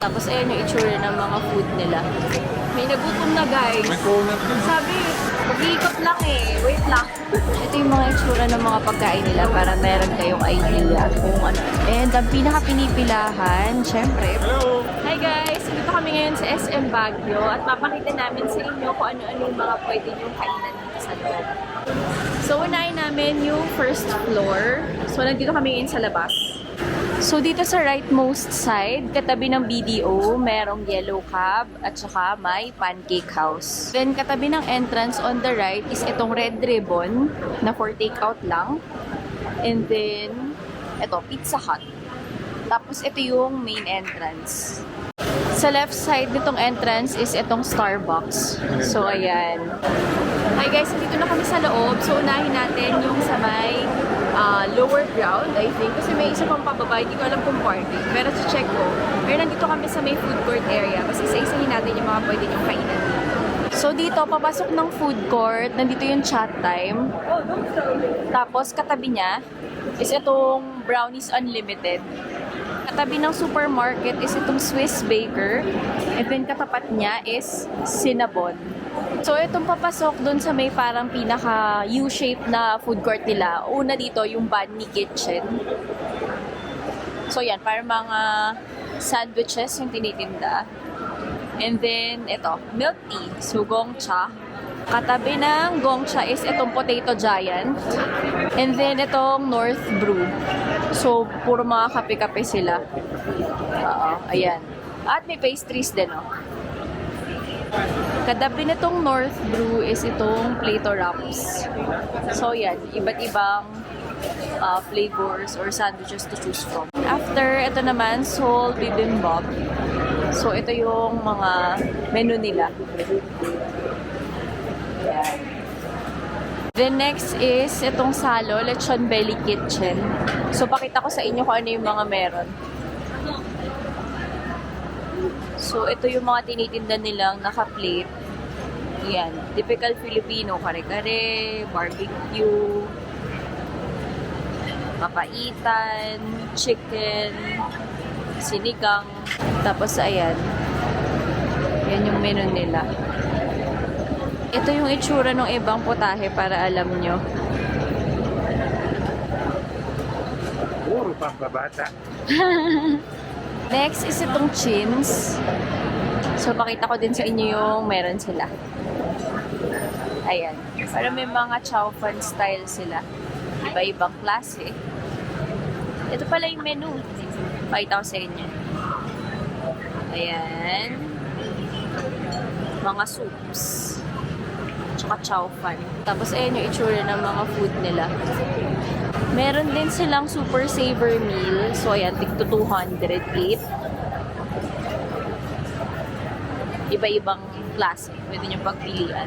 Tapos ayan yung itsura ng mga food nila. May nagutom na guys. May donut din. Sabi, mag-iikot lang eh. Wait lang. Ito yung mga itsura ng mga pagkain nila para meron kayong idea kung ano. And ang pinaka-pinipilahan, syempre. Hello! Hi guys! Dito kami ngayon sa SM Baguio at papakita namin sa inyo kung ano-ano yung mga pwede yung kainan dito sa loob. So, unahin namin yung first floor. So, nandito kami ngayon sa labas. So, dito sa rightmost side, katabi ng BDO, merong yellow cab at saka may pancake house. Then, katabi ng entrance on the right is itong red ribbon na for takeout lang. And then, ito, Pizza Hut. Tapos, ito yung main entrance. Sa left side nitong entrance is itong Starbucks. So, ayan. Hi guys, nandito na kami sa loob. So, unahin natin yung sa may lower ground, I think. Kasi may isa pang pababa, hindi ko alam kung parking. Pero check ko. Pero nandito kami sa may food court area. Kasi isa-isahin natin yung mga pwede yung kainan dito. So, dito, papasok ng food court. Nandito yung chat time. Tapos, katabi niya is itong Brownies Unlimited. Katabi ng supermarket is itong Swiss Baker. And then katapat niya is Cinnabon. So itong papasok dun sa may parang pinaka U-shape na food court nila. Una dito yung Bunny Kitchen. So yan, parang mga sandwiches yung tinitinda. And then ito, milk tea, so Gongcha. Katabi ng Gongcha is itong Potato Giant. And then itong North Brew. So, puro mga kape-kape sila. Ayan. At may pastries din, oh. Katabi nitong North Brew is itong Plato Wraps. So, yan. Iba't ibang flavors or sandwiches to choose from. After, ito naman, Seoul Bibimbap. So, ito yung mga menu nila. Ayan. Then next is itong Salo, Lechon Belly Kitchen. So, pakita ko sa inyo kung ano yung mga meron. So, ito yung mga tinitinda nilang naka-plate. Yan. Typical Filipino. Kare-kare, barbecue, papaitan, chicken, sinigang. Tapos, ayan. Yan yung menu nila. Ito yung itsura ng ibang putahe para alam nyo. Puro pampabata. Next is itong chins. So, pakita ko din sa inyo yung meron sila. Ayan. Para may mga chow fan style sila. Iba-ibang klase. Ito pala yung menu. Pakita ko sa inyo. Ayan. Mga soups. Tsaka chow fan. Tapos, ayan yung itsura ng mga food nila. Meron din silang super saver meal. So, ayan, tigto 208. Iba-ibang klase. Pwede nyo pagpilian.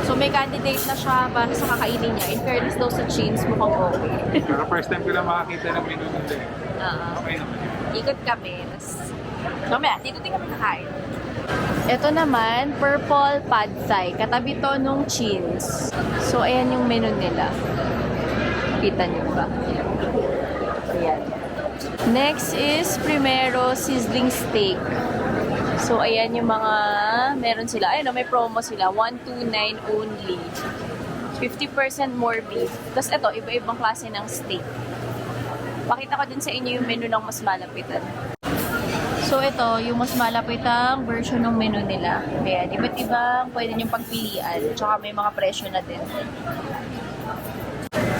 So, may candidate na siya para sa kakainin niya. In fairness daw sa chains, mukhang okay. Pero first time ko lang makakita ng menu nila eh. Okay naman. Ikot kami. Tapos, mamaya, dito din kami kakain. Ito naman, purple pad thai. Katabi to nung chins. So, ayan yung menu nila. Kita nyo ba? Ayan. Next is Primero Sizzling Steak. So, ayan yung mga meron sila. Ayun, may promo sila. 129 only. 50% more beef. Tapos ito, iba-ibang klase ng steak. Pakita ko din sa inyo yung menu ng mas malapitan. So, ito, yung mas malapitang version ng menu nila. Ayan, iba't ibang pwede niyong pagpilian. Tsaka may mga presyo na din.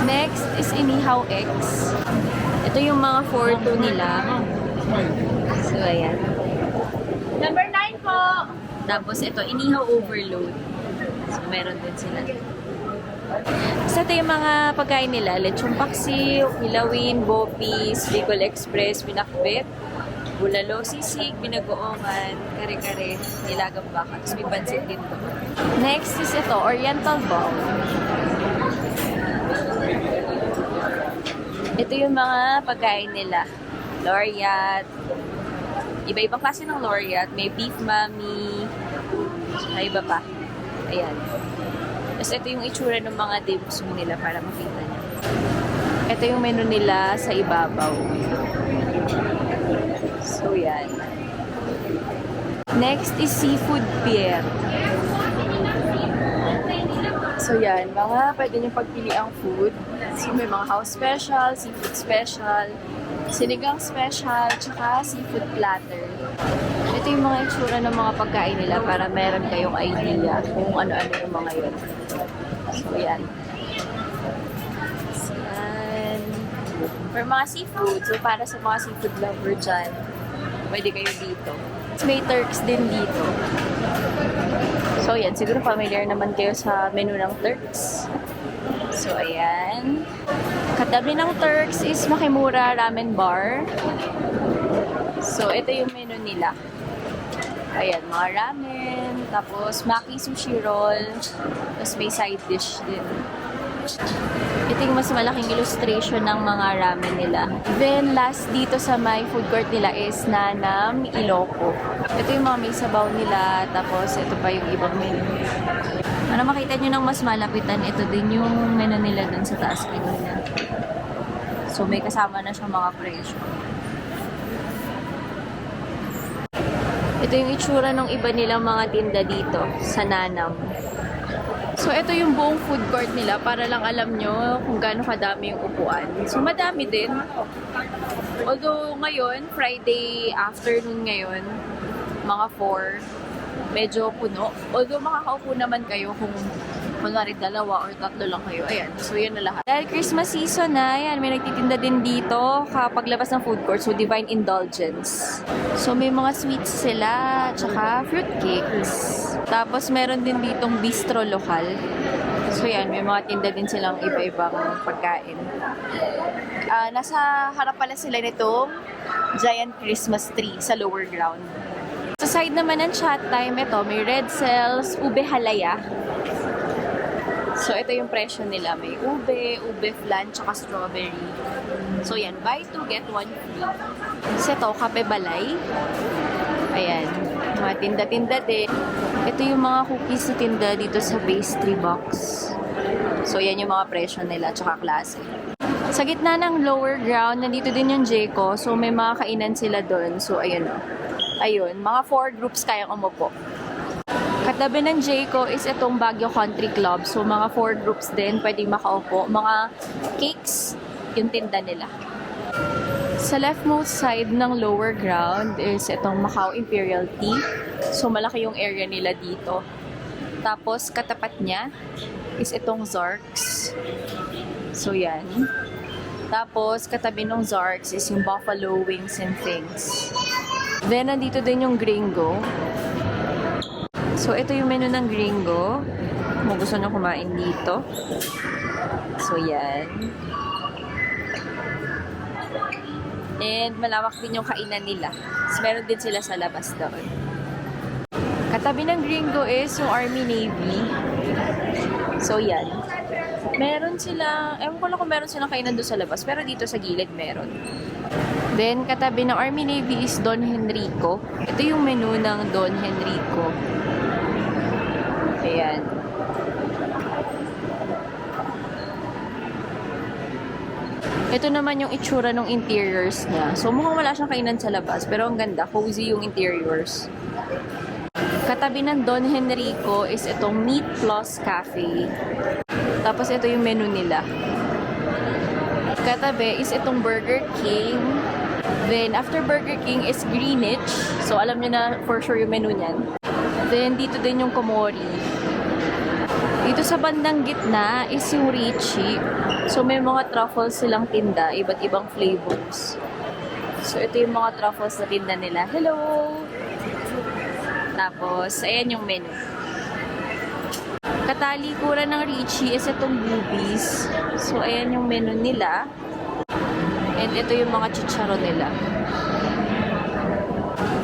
Next is Inihaw X. Ito yung mga 4-2 nila. So, ayan. Number 9 po! Tapos, ito, Inihaw Overload. So, meron din sila. So, ito yung mga pagkain nila. Lechong paksiw, Hilawin, Bopis, Bicol Express, Pinakbet, Bulalo, Sisig, Binagoongan, Kare-kare, Nilagang Baka. Tapos may pansit din to. Next is ito, Oriental Bowl. Ito yung mga pagkain nila. Laureate. Iba-ibang klase ng Laureate. May beef mami. May iba pa. Ayan. Tapos ito yung itsura ng mga dim sum nila para makita nyo. Ito yung menu nila sa ibabaw. So, yan. Next is seafood pier. So yan, mga pwede nyo pagpili ang food. So may mga house special, seafood special, sinigang special, tsaka seafood platter. Ito yung mga itsura ng mga pagkain nila para meron kayong idea kung ano-ano yung mga yun. So yan. So, yan. For mga seafood, so para sa mga seafood lover dyan, pwede kayo dito. May Turks din dito. So, yan. Siguro familiar naman kayo sa menu ng Turks. So, ayan. Katabi ng Turks is Makimura Ramen Bar. So, ito yung menu nila. Ayan, mga ramen. Tapos, maki sushi roll. Tapos, may side dish din. Ito yung mas malaking illustration ng mga ramen nila. Then, last dito sa my food court nila is Nanam Ilocos. Ito yung mga may sabaw nila. Tapos, ito pa yung ibang menu. Para makita nyo ng mas malapitan, ito din yung menu nila dun sa taas kanina. So, may kasama na siyang mga presyo. Ito yung itsura ng iba nilang mga tinda dito sa Nanam. So, ito yung buong food court nila para lang alam nyo kung gaano kadami yung upuan. So, madami din. Although, ngayon, Friday afternoon ngayon, mga 4, medyo puno. Although, makakaupo naman kayo kung kunwari 2 or 3 lang kayo. Ayan. So, yun na lahat. Dahil Christmas season na, ayan, may nagtitinda din dito kapag labas ng food court. So, Divine Indulgence. So, may mga sweets sila, tsaka fruit cakes. Tapos, meron din ditong bistro lokal. So, yan, may mga tinda din silang iba-ibang pagkain. Nasa harap pala sila nitong giant Christmas tree sa lower ground. Sa side naman ng chat time, ito, may red cells, ube halaya. So, ito yung presyo nila. May ube flan, tsaka strawberry. So, yan. Buy 2, get 1 free. So, ito, kape balay. Ayan. Mga tinda-tinda din. Ito yung mga cookies na tinda dito sa pastry box. So, yan yung mga presyo nila, tsaka klase. Sa gitna ng lower ground, nandito din yung Jayco. So, may mga kainan sila doon. So, ayun o. Ayun. Mga 4 groups kayang umupo. Katabi ng Jayco is itong Baguio Country Club. So, mga 4 groups din pwedeng makaupo. Mga cakes, yung tinda nila. Sa leftmost side ng lower ground is itong Macau Imperial Tea. So, malaki yung area nila dito. Tapos, katapat niya is itong Zarks. So, yan. Tapos, katabi ng Zarks is yung Buffalo Wings and Things. Then, nandito din yung Gringo. So, ito yung menu ng Gringo. Kung gusto nyo kumain dito. So, yan. And malawak din yung kainan nila. So, meron din sila sa labas doon. Katabi ng Gringo is yung Army Navy. So, yan. Meron sila, ewan ko lang kung meron silang kainan doon sa labas, pero dito sa gilid meron. Then, katabi ng Army Navy is Don Henrico. Ito yung menu ng Don Henrico. Ayan. Ito naman yung itsura ng interiors niya. So, mukhang wala siyang kainan sa labas, pero ang ganda. Cozy yung interiors. Katabi ng Don Henrico is itong Meat Plus Cafe. Tapos, ito yung menu nila. Katabi is itong Burger King. Then, after Burger King is Greenwich. So, alam nyo na for sure yung menu niyan. Then, dito din yung Komori. Dito sa bandang gitna is yung Richie. So, may mga truffles silang tinda. Iba't ibang flavors. So, ito yung mga truffles na tinda nila. Hello! Tapos, ayan yung menu. Katalikuran ng Richie is itong boobies. So, ayan yung menu nila. And ito yung mga chicharon nila.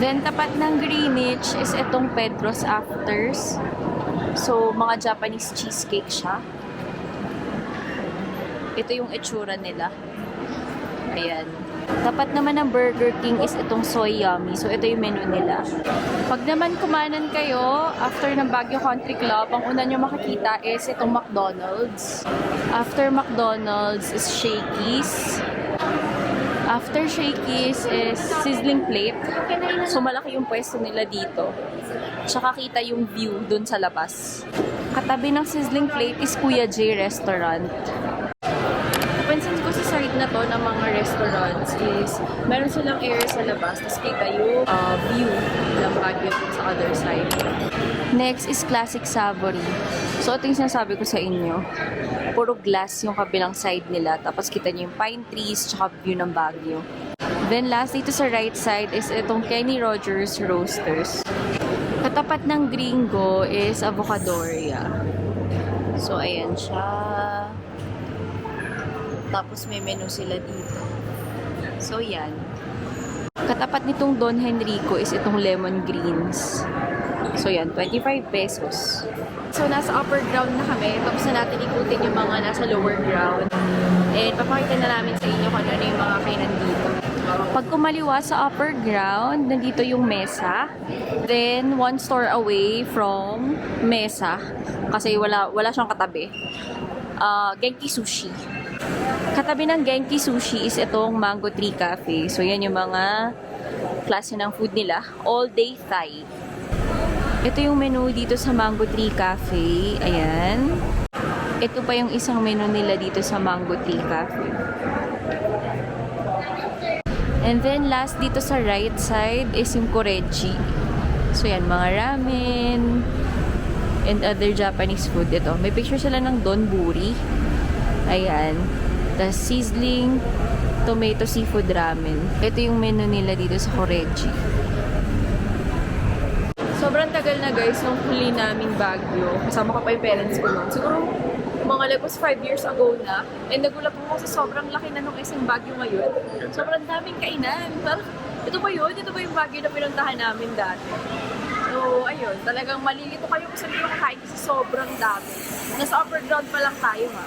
Then, tapat ng Greenwich is itong Pedro's Afters. So, mga Japanese cheesecake siya. Ito yung itsura nila. Ayan. Tapat naman ng Burger King is itong Soy Yummy. So, ito yung menu nila. Pag naman kumanan kayo, after ng Baguio Country Club, ang una nyo makikita is itong McDonald's. After McDonald's is Shakey's. After Shakey's is Sizzling Plate. So, malaki yung pwesto nila dito. Tsaka kita yung view dun sa labas. Katabi ng Sizzling Plate is Kuya J Restaurant. Napansin ko sa side na to ng mga restaurants is meron silang area sa labas, tapos kita yung view ng Baguio dun sa other side. Next is Classic Savory. So, ito yung sinasabi ko sa inyo. Puro glass yung kabilang side nila, tapos kita niyo yung pine trees, tsaka view ng Baguio. Then last, dito sa right side is itong Kenny Rogers Roasters. Katapat ng Gringo is Avocadoria. So, ayan siya. Tapos may menu sila dito. So, yan. Katapat nitong Don Henrico is itong lemon greens. So, yan. 25 pesos. So, nasa upper ground na kami. Tapos na natin ikutin yung mga nasa lower ground. And papakita na namin sa inyo kung ano yung mga kainan dito. Pag kumaliwa sa upper ground, nandito yung mesa. Then, one store away from mesa. Kasi wala siyang katabi. Genki Sushi. Katabi ng Genki Sushi is itong Mango Tree Cafe. So, yan yung mga klase ng food nila. All day Thai. Ito yung menu dito sa Mango Tree Cafe. Ayan. Ito pa yung isang menu nila dito sa Mango Tree Cafe. And then, last dito sa right side is yung Koreji. So, yan. Mga ramen and other Japanese food. Ito. May picture sila ng donburi. Ayan. The sizzling tomato seafood ramen. Ito yung menu nila dito sa Koreji. Sobrang tagal na guys nung huli naming Baguio. Kasama ko pa yung parents ko noon. Siguro mga lagos 5 years ago na. And nagulat ko kasi sobrang laki na nung isang Baguio ngayon. Sobrang daming kainan. Parang, ito ba yun? Ito ba yung Baguio na pinuntahan namin dati? So, ayun. Talagang malilito kayo kung saan yung kakain kasi sobrang dami. Nasa upper ground pa lang tayo ha.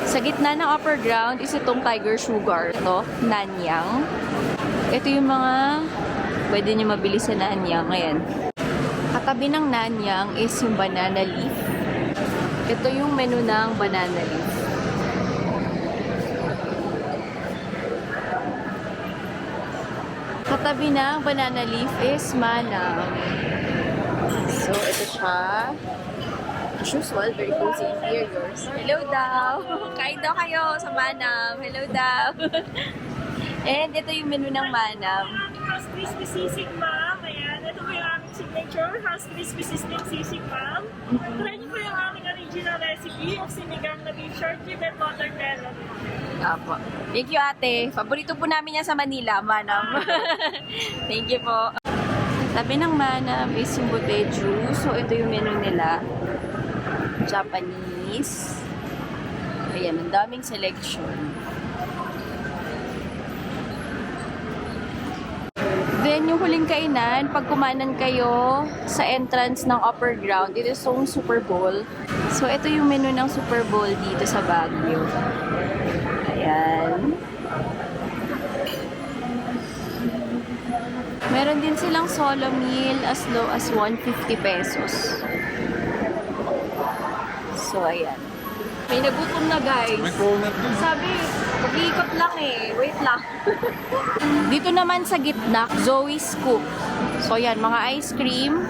Sa gitna ng upper ground is itong Tiger Sugar. Ito, Nanyang. Ito yung mga pwede nyo mabili sa Nanyang. Ayan. Katabi ng Nanyang is yung banana leaf. Ito yung menu ng banana leaf. Katabi ng banana leaf is Manam. So, ito siya. As usual, very cozy interiors. Hello daw! Kain daw kayo sa Manam. Hello daw! And ito yung menu ng Manam. House crispy sisig, ma'am. Ayan, ito po yung aming signature house crispy sisig, ma'am. Try niyo po yung aming original recipe of sinigang na beef shortbread and watermelon. Apo. Thank you, ate. Paborito po namin yan sa Manila, Manam. Thank you po. Tabi ng Manam is yung Boteju. So, ito yung menu nila. Japanese. Ayan, ang daming selection. Then, yung huling kainan, pag kumanan kayo sa entrance ng upper ground, ito yung Super Bowl. So, ito yung menu ng Super Bowl dito sa Baguio. Ayan. Meron din silang solo meal as low as 150 pesos. So, ayan. May nagutom na, guys. May cronut din. Sabi, pag-iikot lang eh. Wait lang. Dito naman sa gitna, Zoe's Scoop. So, yan. Mga ice cream.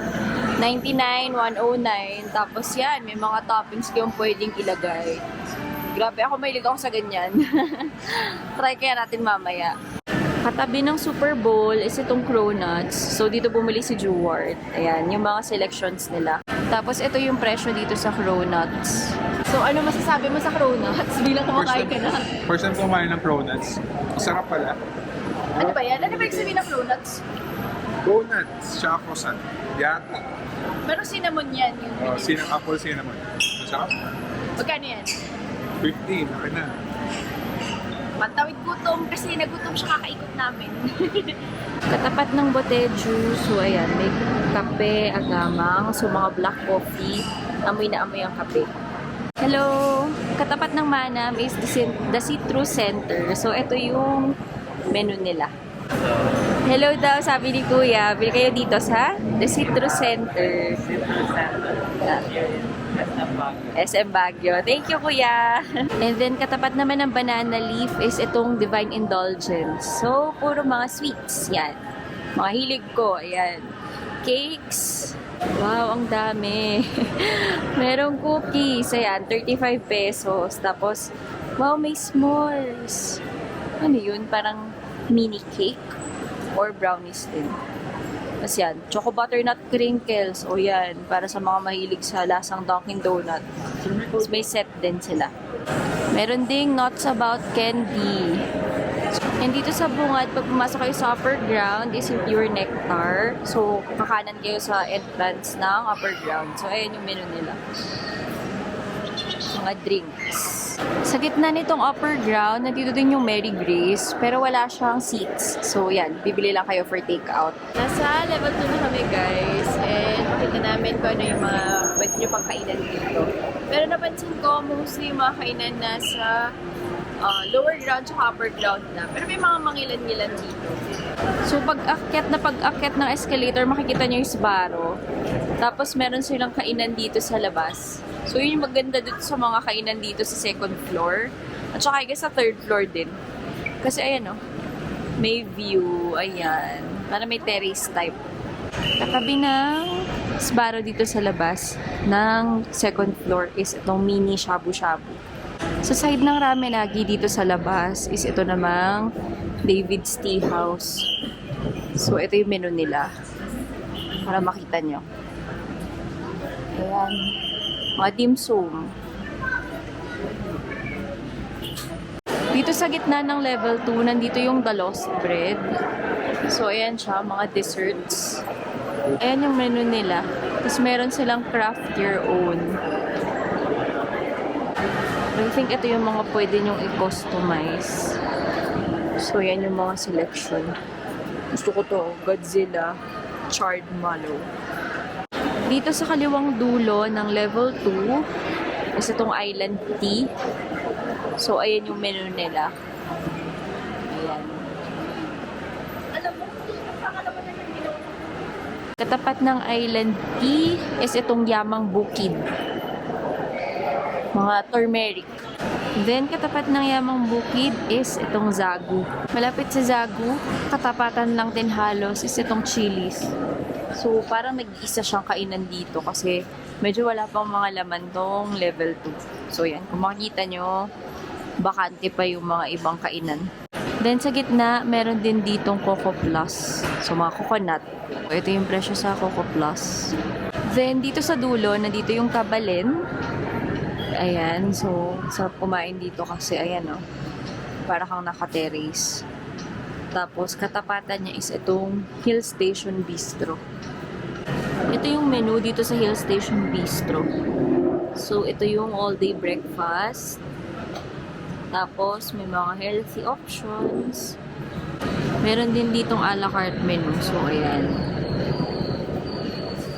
99, 109. Tapos yan, may mga toppings kayong pwedeng ilagay. Grabe, ako mahilig ako sa ganyan. Try kaya natin mamaya. Katabi ng Super Bowl is itong Cronuts. So, dito bumili si Jewart. Ayan, yung mga selections nila. Tapos, ito yung presyo dito sa Cronuts. So, ano masasabi mo sa Cronuts? Bilang kumakain ka na. First time kumain ng cronuts. Masarap pala. Ano ba yan? Ano ba yung sabihin ng Cronuts? Donuts, tsaka croissant. Yata. Pero cinnamon yan. Yung Apple cinnamon. Masarap. Magkano yan? 15, okay na. Pantawid gutom kasi nagutom siya kakaikot namin. Katapat ng Boteju, so ayan, may kape, agamang, so mga black coffee, amoy na amoy ang kape. Hello! Katapat ng Manam is the Citrus Center. So ito yung menu nila. Hello daw, sabi ni Kuya. Bili kayo dito sa The Citrus Center. SM Baguio. Thank you, kuya. And then, katapat naman ng Banana Leaf is itong Divine Indulgence. So, puro mga sweets. Yan. Mga hilig ko. Ayan. Cakes. Wow, ang dami. Merong cookies. Ayan, 35 pesos. Tapos, wow, may s'mores. Ano yun? Parang mini cake or brownies din. Tapos yan, choco butternut crinkles. O yan, para sa mga mahilig sa lasang Dunkin' Donut. Tapos may set din sila. Meron ding Nuts About Candy. And dito sa bungad, pag pumasok kayo sa upper ground, is yung Pure Nectar. So, kakanan kayo sa entrance ng upper ground. So, ayan yung menu nila. Mga drinks. Sa gitna nitong upper ground, nandito din yung Mary Grace, pero wala siyang seats. So, yan, bibili lang kayo for takeout. Nasa level 2 na kami, guys. And makita namin kung ano yung mga pwede nyo pang kainan dito. Pero napansin ko, mostly yung mga kainan nasa lower ground tsaka upper ground na. Pero may mga mangilan-ngilan dito. So, pag-akyat ng escalator, makikita nyo yung Sbarro. Tapos, meron silang kainan dito sa labas. So, yun yung maganda dito sa mga kainan dito sa second floor. At saka, I guess, sa third floor din. Kasi, ayan, oh, may view. Ayan. Para may terrace type. Katabi ng Sbarro dito sa labas ng second floor is itong mini shabu-shabu. Sa side ng Ramenagi dito sa labas is ito namang David's Tea House. So, ito yung menu nila. Para makita nyo. Ayan. Mga dim sum. Dito sa gitna ng level 2, nandito yung The Lost Bread. So, ayan siya, mga desserts. Ayan yung menu nila. Tapos, meron silang craft your own. I think ito yung mga pwede nyong i-customize. So, yan yung mga selection. Gusto ko to, Godzilla Charred Mallow. Dito sa kaliwang dulo ng level 2 is itong Island Tea. So, ayan yung menu nila. Ayan. Katapat ng Island Tea is itong Yamang Bukid. Mga turmeric. Then, katapat ng Yamang Bukid is itong Zagu. Malapit sa Zagu, katapatan lang din halos is itong Chili's. So, parang nag-iisa siyang kainan dito kasi medyo wala pang mga laman tong level 2. So, yan. Kung makikita nyo, bakante pa yung mga ibang kainan. Then, sa gitna, meron din ditong Coco Plus. So, mga coconut. So, ito yung presyo sa Coco Plus. Then, dito sa dulo, nandito yung Kabalen. Ayan, so, sa kumain dito kasi, ayan, oh, para kang naka-terrace. Tapos, katapatan niya is itong Hill Station Bistro. Ito yung menu dito sa Hill Station Bistro. So, ito yung all-day breakfast. Tapos, may mga healthy options. Meron din ditong a la carte menu. So, ayan.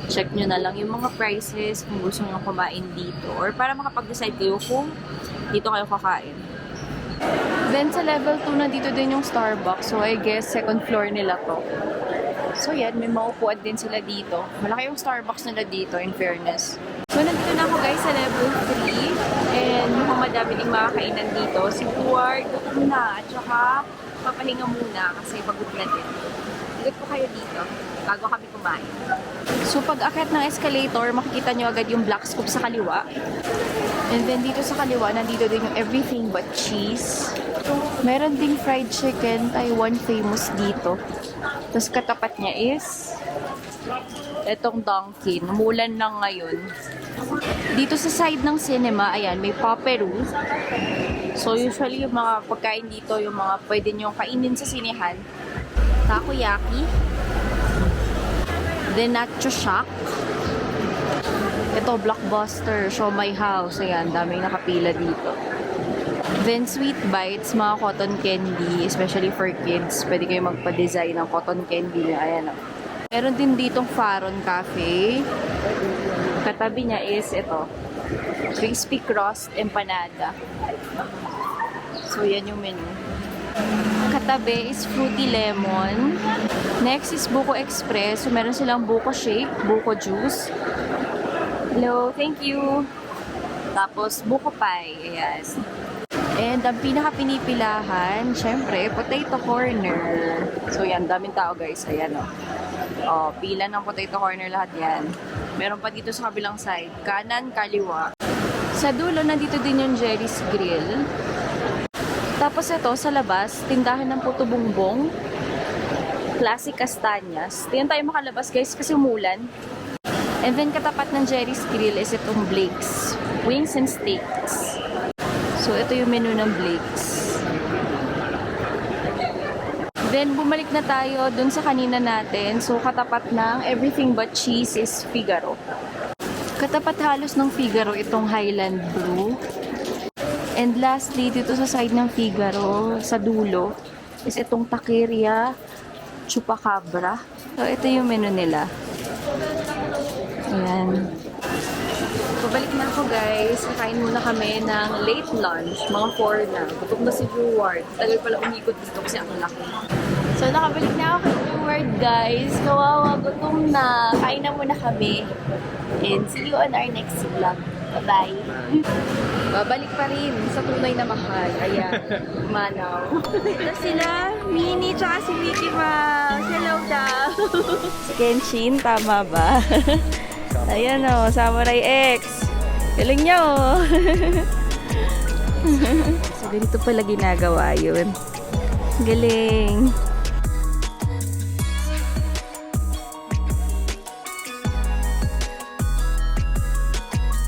Check nyo na lang yung mga prices kung gusto nyo kumain dito. Or para makapag-decide kayo kung dito kayo kakain. Then sa level 2 na dito din yung Starbucks. So I guess second floor nila to. So yan, may maupuan din sila dito. Malaki yung Starbucks nila dito, in fairness. So nandito na ako guys sa level 3. And mukhang madami ding mga kainan dito. Si Tuar, gutom na. At saka papahinga muna kasi pagod na din. Igot ko kayo dito bago kami kumain. So, pag akit ng escalator, makikita nyo agad yung black scoop sa kaliwa. And then, dito sa kaliwa, nandito din yung everything but cheese. Meron ding fried chicken, Taiwan famous dito. Tapos, katapat niya is etong Dunkin. Umulan lang ngayon. Dito sa side ng cinema, ayan, may Paperu. So, usually, yung mga pagkain dito, yung mga pwede nyo kainin sa sinehan. Takoyaki. Then, Nacho Shack. Ito, Blockbuster, Show My House. Ayan, daming nakapila dito. Then, Sweet Bites, mga cotton candy, especially for kids. Pwede kayo magpa-design ng cotton candy niya. Ayan. Meron din ditong Faron Cafe. Katabi niya is ito. Crispy Crust Empanada. So, yan yung menu. Katabi is Fruity Lemon. Next is Buko Express. So, meron silang Buko Shake, Buko Juice. Hello, thank you. Tapos, buko pie. Yes. And ang pinaka-pinipilahan, syempre, potato corner. So yan, daming tao guys. Ayan o. Oh, pila ng potato corner lahat yan. Meron pa dito sa kabilang side. Kanan, kaliwa. Sa dulo, nandito din yung Jerry's Grill. Tapos ito, sa labas, tindahan ng puto bumbong. Classic Castañas. Tingnan tayo makalabas guys kasi umulan. And then katapat ng Jerry's Grill is itong Blake's Wings and Steaks. So ito yung menu ng Blake's. Then bumalik na tayo dun sa kanina natin. So katapat ng Everything But Cheese is Figaro. Katapat halos ng Figaro itong Highland Brew. And lastly, dito sa side ng Figaro, sa dulo, is itong Taqueria Chupacabra. So ito yung menu nila. Ayan. Pabalik na ako guys. Kakain muna kami ng late lunch. Mga 4 na. Gutom na si Jeward. Tagal pala umikot dito kasi ang laki. So nakabalik na ako kay Jeward guys. Kawawa, gutom na. Kain na muna kami. And see you on our next vlog. Bye-bye. Babalik pa rin sa tunay na mahal. Ayan. Manaw. Ito sila, Minnie tsaka si Mickey Mouse. Hello daw. Si Kenshin, tama ba? Ayan o, Samurai X. Galing niya o. So, ganito pala ginagawa yun. Galing.